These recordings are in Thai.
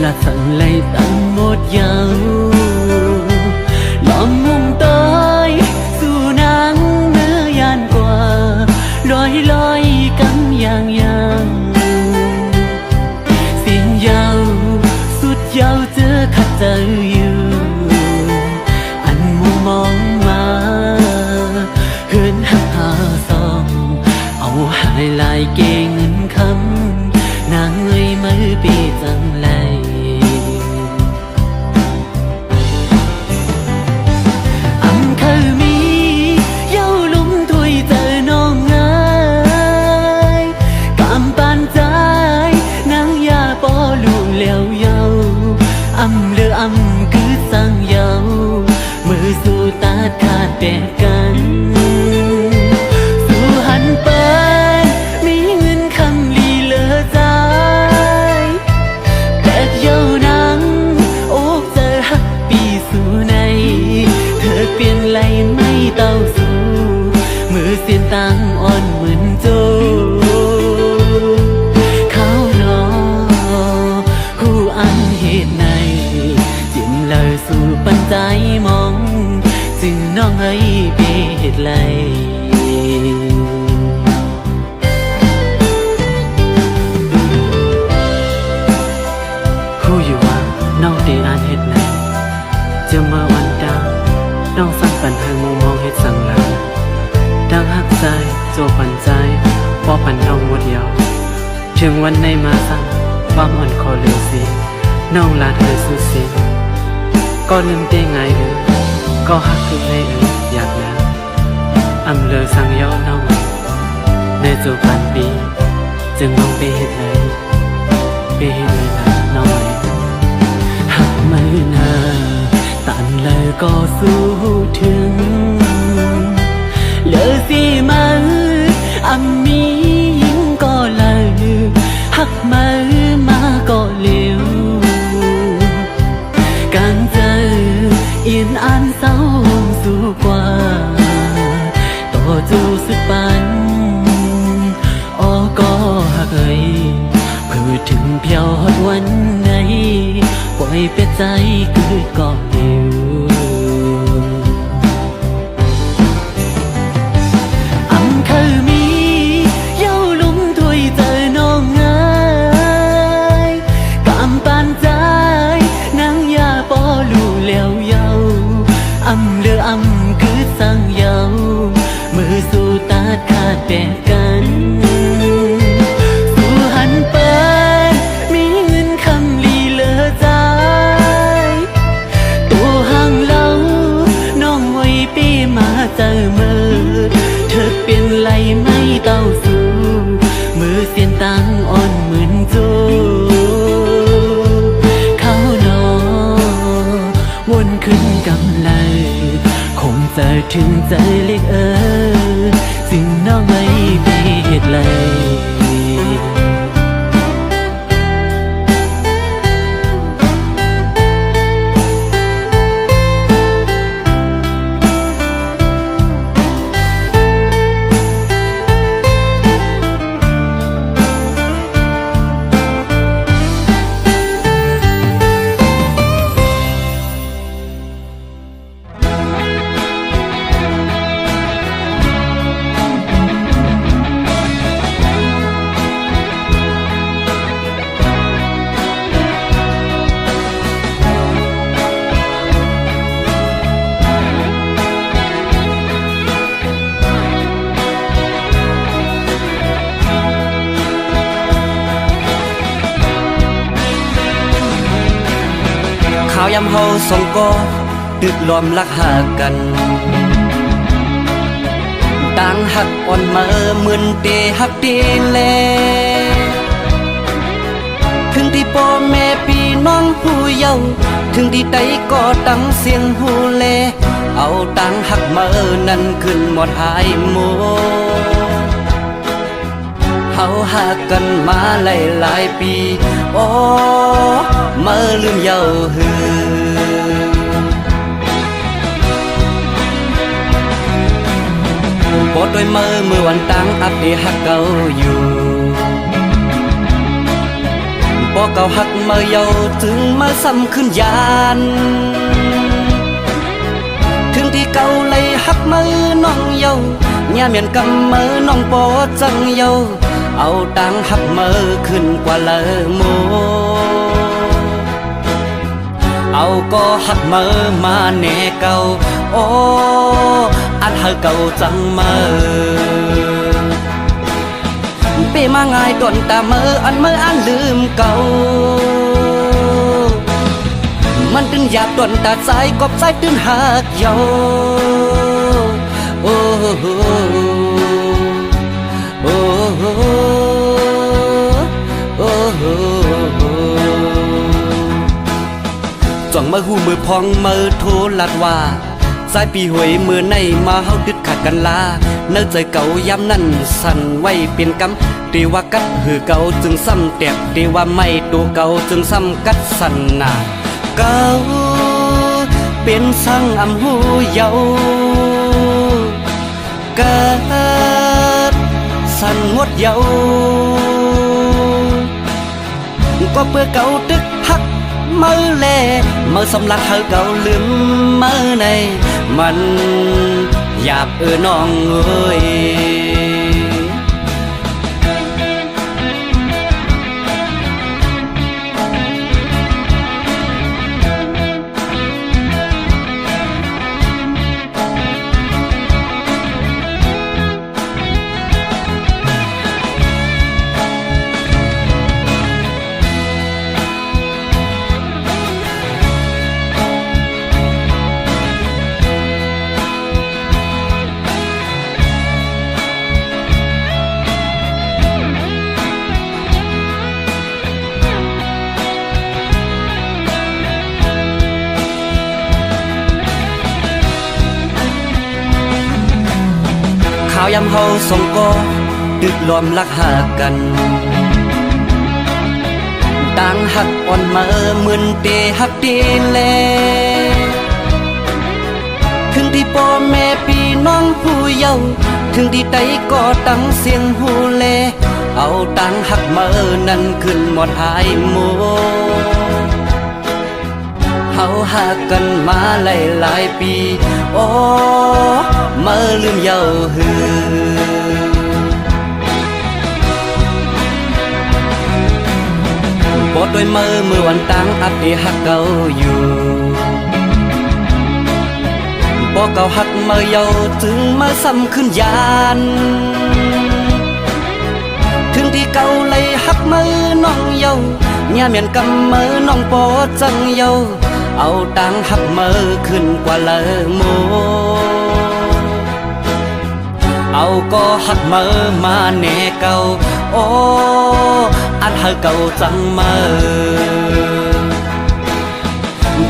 là thằng lấy tận một dạo lòng mong tới dù nắng mưa gian qua lối lối cắm yang yang xin giàu suốt giàu chưa khát chờ yêu anh muốn mong mà hơn hắt hà song áo hai lại kê ngân khăm nàng ơi mới biết rằng lại âm khơi mi dấu lúng thôi giờ non ngơi cảm ban trái nắng ya bỏ luồng leo dâu âm lơ âm cứ sang dâu mưa dù ta khát bèกันdù hẳn bênมีเงินคำลีเลอใจแต่เย้านังโอ้เจอฮักปีสู่ในเธอเปลี่ยนไหลไม่เต้าสู่มือเสียนตังอ่อนเหมือนโจเขาหนอหูอันเหตุในจิ้มเลยสู่ปัญใจมองจึงน้องให้เปีเหตุไหลหูอยู่ว่าน้องตีอันเหตุไหลจะมาวันดาวน้องสั่งปันให้มุมมองเหตุสั่งหลังดังหักใจโจปันใจพอปันน้องหมดเดียวถึงวันในมาสั่งความอ่อนคอเร็วสิน้องลาเธอสุดสิ้นก็ลืมเต้ไงก็ฮักคือในอยากนะอำเลอสั่งย้อนน้องในจูปันปีจึงน้องไปเหตุเลยไปเหตุเลยนะน้องหักไม่นาตันเลยก็สู้ถึงเลอสิมันอำมียิงก็เลยหักมือมาก็เลี้ยวcàng giờ yên an sao dù qua tổ dù sức ban ô có hạc ấy cứถึง phiêu hótวันไหนปล่อยเป็ดใจcứ có hiểu âm khơi mi dấu lúng thôi giờ non ngơi cảm ban trái nắng ya bỏ lù leo dâu âm lơ âm cứ sang dâu mưa dù ta khát bèกันสู่หันเปิดมีเงินคำลีเลอใจตัวห่างเล่าน้องไว้ปีมาเจอมือเธอเปลี่ยนไหลไม่เต้าสู่มือเสียนตังอ่อนเหมือนโจวนขึ้นกำไลคงจะถึงใจเล็กสิ่งน้องไม่มีเหตุเลยข่าวยำเฮาสองก็ตึกล้อมรักหากันต่างหักอ่อนมาเหมือนเตหักเตแลถึงที่พ่อแม่พี่น้องผู้เยาว์ถึงที่ใดก็ตั้งเสียงหูแลเอาต่างหักมานั้นขึ้นหมดหายโมเฮาหากันมาหลายปีโอ้มาลืมเย้าหือปอดด้วยมือวันตั้งอักเดหักเก่าอยู่ บ่เก่าหักมาเยาจึงมาซ้ำขึ้นยานถึงที่เก่าเลยหักมือน้องเยาย่าเมียนกำมือน้องปอจังเยาเอาตังหักมือขึ้นกว่าเลอโมเอาก็หักมือมาแน่เก่าโอ้อันหักเก่าจังมือเปมาง่ายต้นตามืออันมืออันลืมเก่ามันตึงหยาบต้นตาใจกบใจตื้นหักเยาโอ้โหโอ้โหโอ้โหจ้องมือหูมือพองมือโทรลัดว่าสายปีหวยมือในมาเฮาดึดขาดกันลาเนื้อใจเก่ายามนั้นสั่นไว้เป็นกำตีว่ากัดหือเก่าจึงซ้ำแตกตีว่าไม่ตัวเก่าจึงซ้ำกัดสั่นหนาเก่าเป็นสั่งอำหูเยาเกิดสั่นงดเยาก็เพื่อเก่าตึกหักมือแลมือสำลักเธอเก่าลืมมือในมันหยาบน้องเอ้ยข่าวยำเฮาส่งก็ดึกลอมลักหากันต่างหักอ่อนมาเหมือนเตหักเตแลถึงที่พ่อแม่พี่น้องผู้เยาถึงที่ใดก็ตั้งเสียงหูแลเอาตังหักมานั้นขึ้นหมดหายโมเฮาหากันมาหลายปีโอ้มาลืมเยาหือปอดด้วยมือวันตังอัดที่หักเก่าอยู่บ่เก่าหักมาเยาจึงมาซ้ำขึ้นยานถึงที่เก่าเลยหักมือน้องเยาย่าเมียนกำมือน้องปอจังเยาเอาตังหักมือขึ้นกว่าเลอโมเอาก็หักมือมาแน่เก่าโอ้อันหักเก่าจังมือ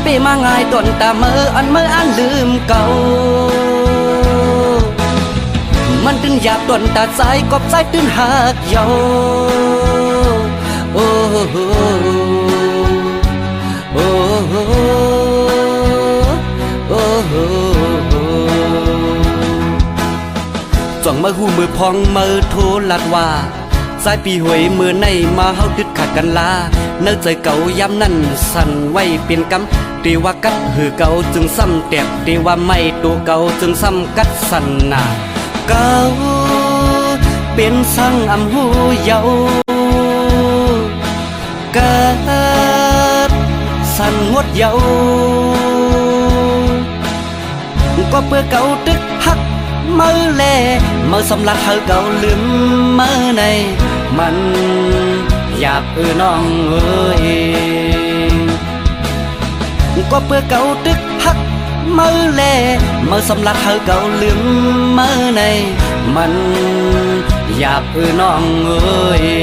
เปมาง่ายต้นตามืออันมืออันลืมเก่ามันตึงหยาบต้นตาใจกบใจตื้นหักเยาโอ้โหโอ้โหโอ้โหจ้องมือหูมือพองมือโทรลัดว่าสายปีหวยมือในมาเฮาดึดขาดกันลาเนื้อใจเก่ายามนั้นสั่นไว้เป็นกำตีว่ากัดหือเก่าจึงซ้ำแตกตีว่าไม่ตัวเก่าจึงซ้ำกัดสั่นหนาเก่าเป็นสั่งอำหูเยาเกิดสั่นงดเยาก็เพื่อเก่าตึกหักมือแลมือสำลักเธอเก่าลืมมือในมันหยาบน้องเอ้ยก็เพื่อเก่าตึกหักมือแลมือสำลักเธอเก่าลืมมือในมันหยาบน้องเอ้ย เ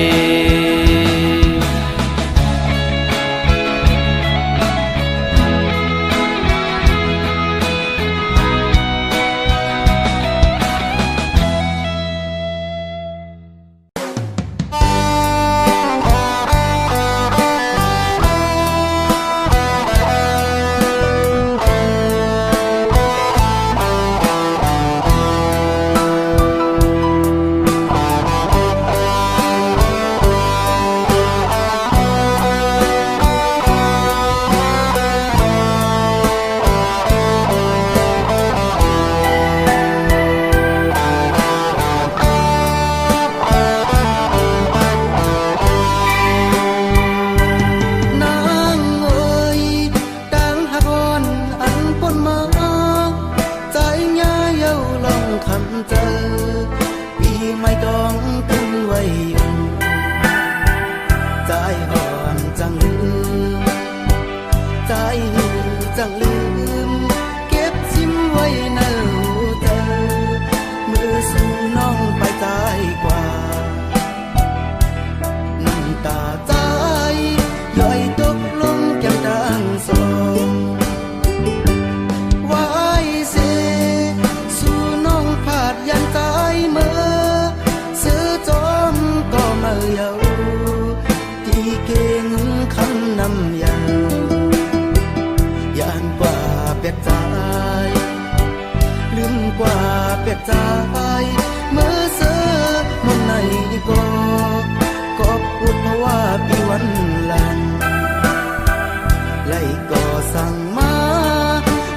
จังลืมเก็บซิมไว้ในหัวใจมือสู่น้องไปตายกว่าน้ำตาใจย่อยตกลงแก้มดังสองไว้เสสู่น้องผาดยันตายเมื่อซื้อจอมก็มาเยาที่เก่งคำนำยายานกว่าเป็ดตายลืมกว่าเป็ดตายเมื่อเสือมันในก็พูดเพราะว่าปีวันลันไล่ก่อสั่งมา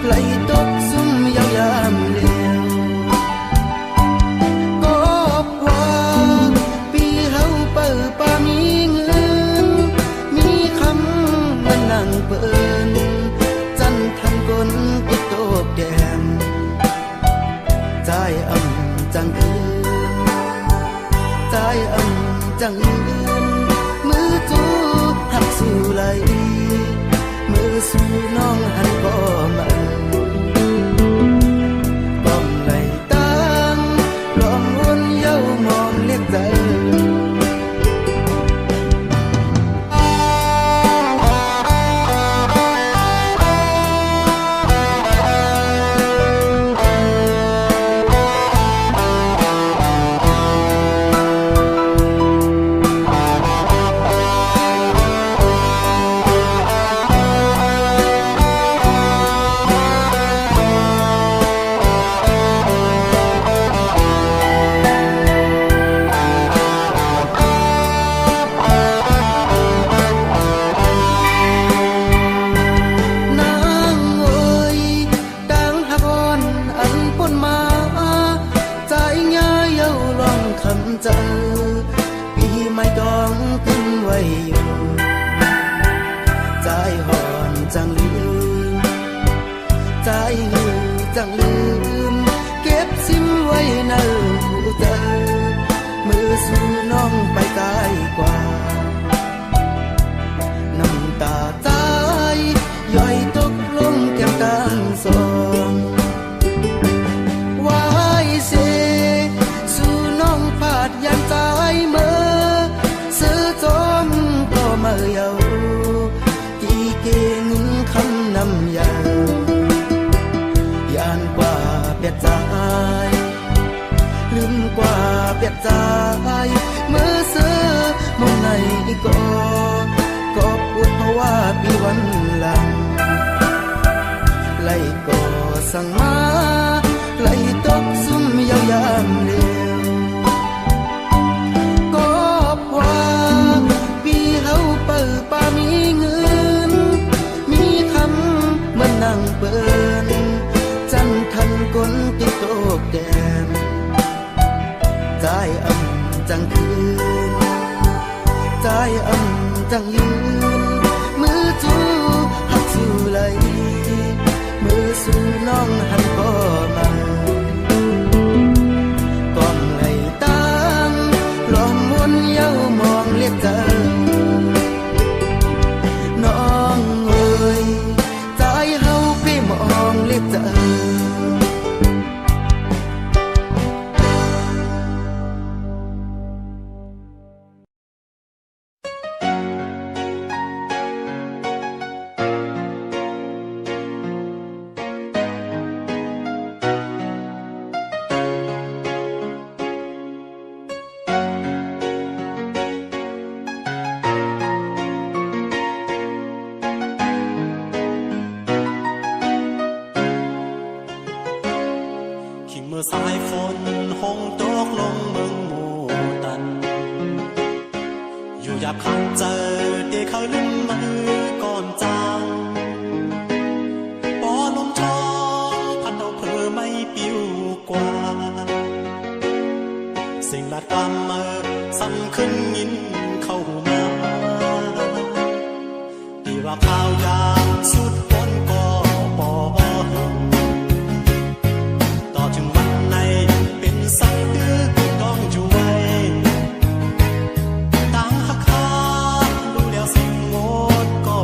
ไล่ตกซุ่มยาวยามเลี้ยวก็ว่าปีเฮาเปิดป่ามีเงินมีคำมันนั่งเปินจันทำกลติดโตกแดมใจจังคืนใจจังยืนมือจูหักสู่ไหลมือสู่น้องหันก็มาต้องไหลตั้งลองวนเย้ามองเล็กใจเจอปีไม่ต้องขึ้นไว้อยู่ใจห่อนจังลืมใจหือจังลืมเก็บซิมไว้ในหัวใจมือสู่น้องไปตายกว่าน้ำตาใจย่อยตกลงแก้มตาสองยันตายเมื่อซื้อจอมก็มาเยาที่เก่งคำนำยายานกว่าเป็ดตายลืมกว่าเป็ดตายเมื่อซื้อมุมในก็พูดเพราะว่าปีวันหลังไล่ก่อสั่งมาไล่ตกซุ่มยาวยามเลี้ยวเปิดป่ามีเงินมีคำเหมือนนั่งเปินจันทันกลติดโตกแดมใจจังคืนใจจังยืนมือจูหักสู่ไหลมือสู่น้องหันก็มาก้มไหลตั้งลองวนเย้ามองเรียกใจน้องเอ๋ยใจเฮาพี่มองเรียกใจเมื่อสายฝนหงตกลงเมืองหมู่ตันอยู่หยาบคันเจอเดี๋ยวเขาลืมมือก่อนจางปอลมทองพันเอาเพอไม่ปิวกว่าสิ่งลาดความเมื่อซ้ำขึ้นยินเข้ามาดีว่าข่าวยามสุดฝนก็ปอต่อถึงวันในเป็นสักดื้อต้องอยู่ไว้ต่างหักขาดูแล้วสิ่งหมดก็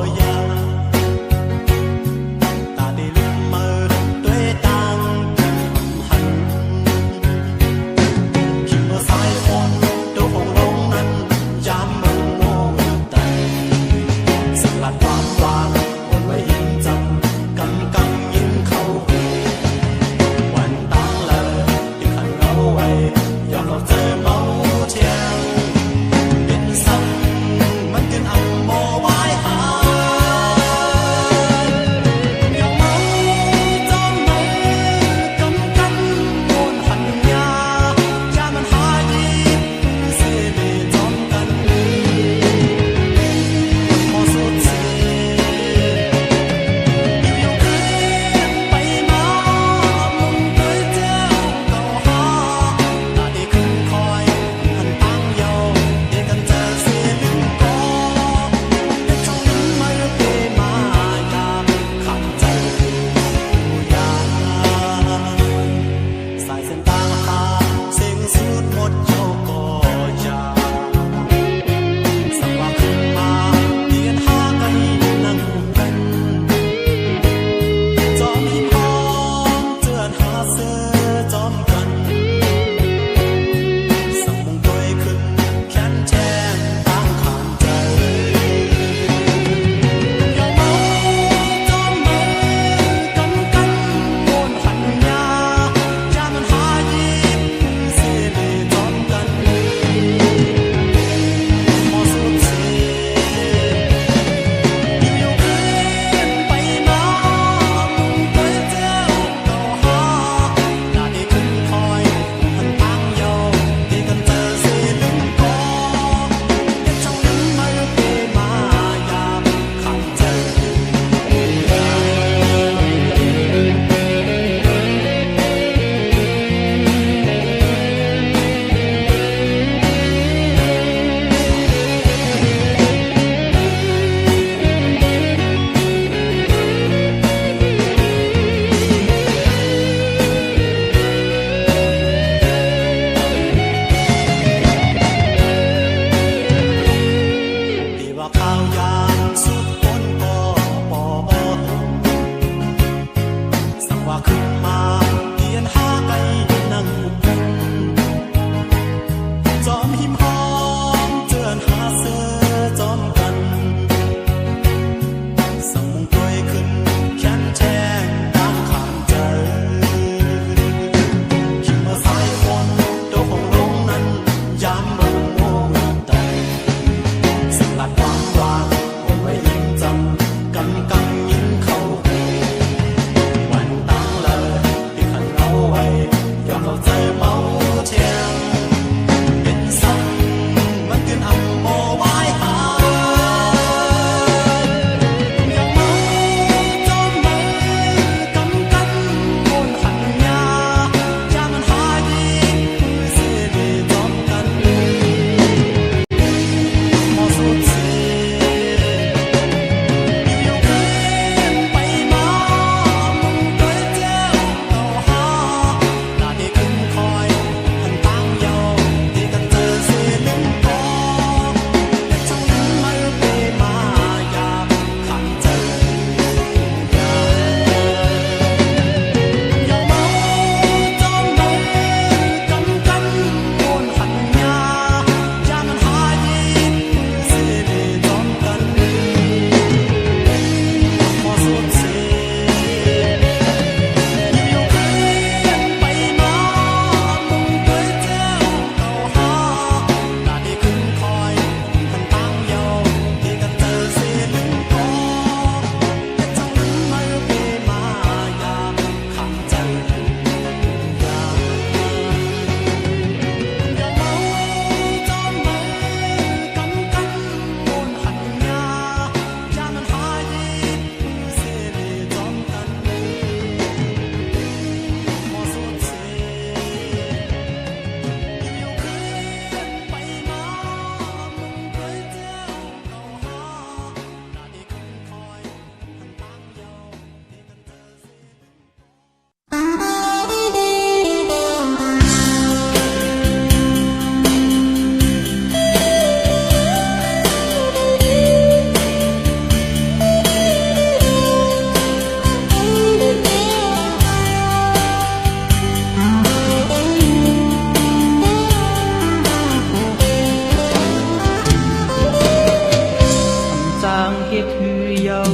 เก็บคือยาว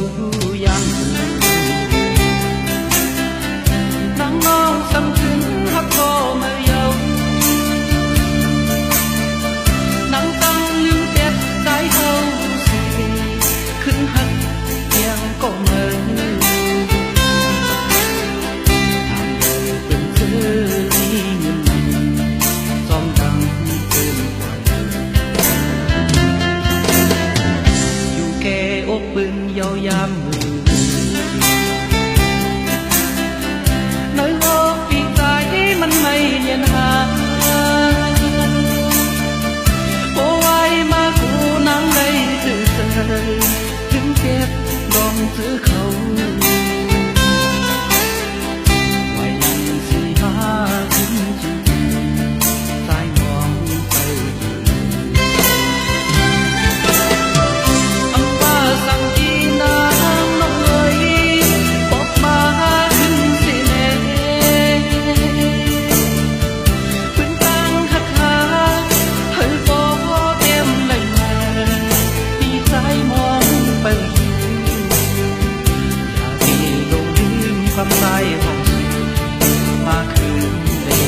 ยังนางน้องสำถึงฮักก็มาเยานางตั้งลืมเก็บใจเขาสิขึ้นหักเพียงก็เมื่อเป็นเธอนี้เงินซ้อมดังเกินกว่าอยู่แค่อกปึงยาวยามมือน้อยอกปีกใจมันไม่เนียนหาโอ้ไว้มากูนั่งได้ตื่นเต้นถึงเก็บลองซื้อเขาไว้นั่งสิหาถึงจุดสายมองไปอำว่าสั่งจีนางน้องเอ๋ยบอกมาถึงสิแน่เพิ่งตั้งหักหาเฮ้ยก็เต็มเลยแม่ปีสายมองไปอยากให้ลงลืมความตายของมาคืนได้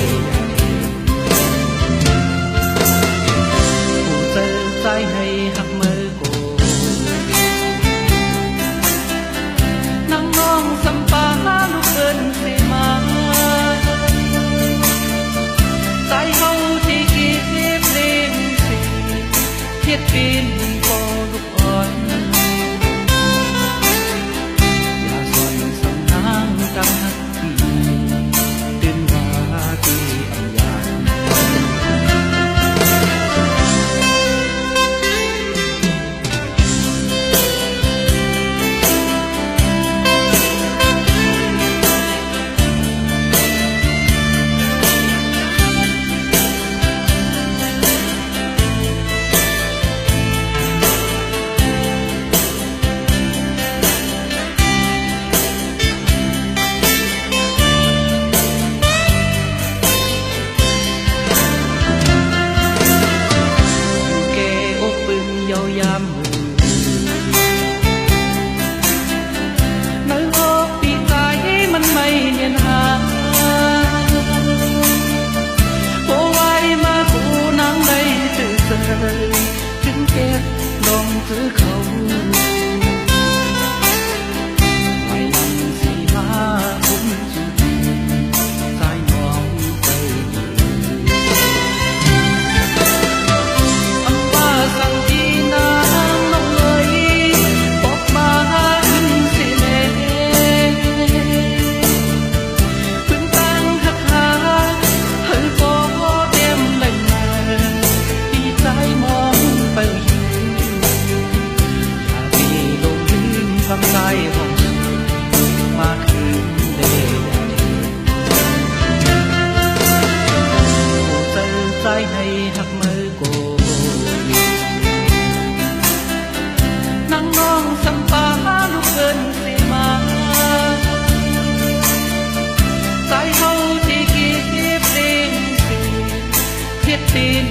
ผู้เจอใจให้หักมือโกนางน้องสำปาลูกเอิญเสมาใจเฮาที่เก็บเพลงสิเทียดปีนพอลูกอ่อนอย่าสอนสำนางกังหักที่ตื่นว่าที่อันยานแก่อกปึงยาวยามมือน้อยอกปีกใจมันไม่เนียนหาโอ้ไว้มากูนั่งได้ตื่นเต้นถึงเก็บลองซื้อเขาไว้นั่งสิหาคุ้มจุดสายมองไปอำว่าสั่งจีนางน้องเอ๋ยบอกมาถึงสิแน่เพิ่งตั้งหักหาเฮ้ยก็เต็มเลยแม่ปีใจมองไปอยากให้ลงลืมความตายของมาคืนได้ผู้เจอใจให้หักมือโกนางน้องสำปาลูกเอิญสิมาใจเฮาที่เก็บเพลงสิเทียดปีน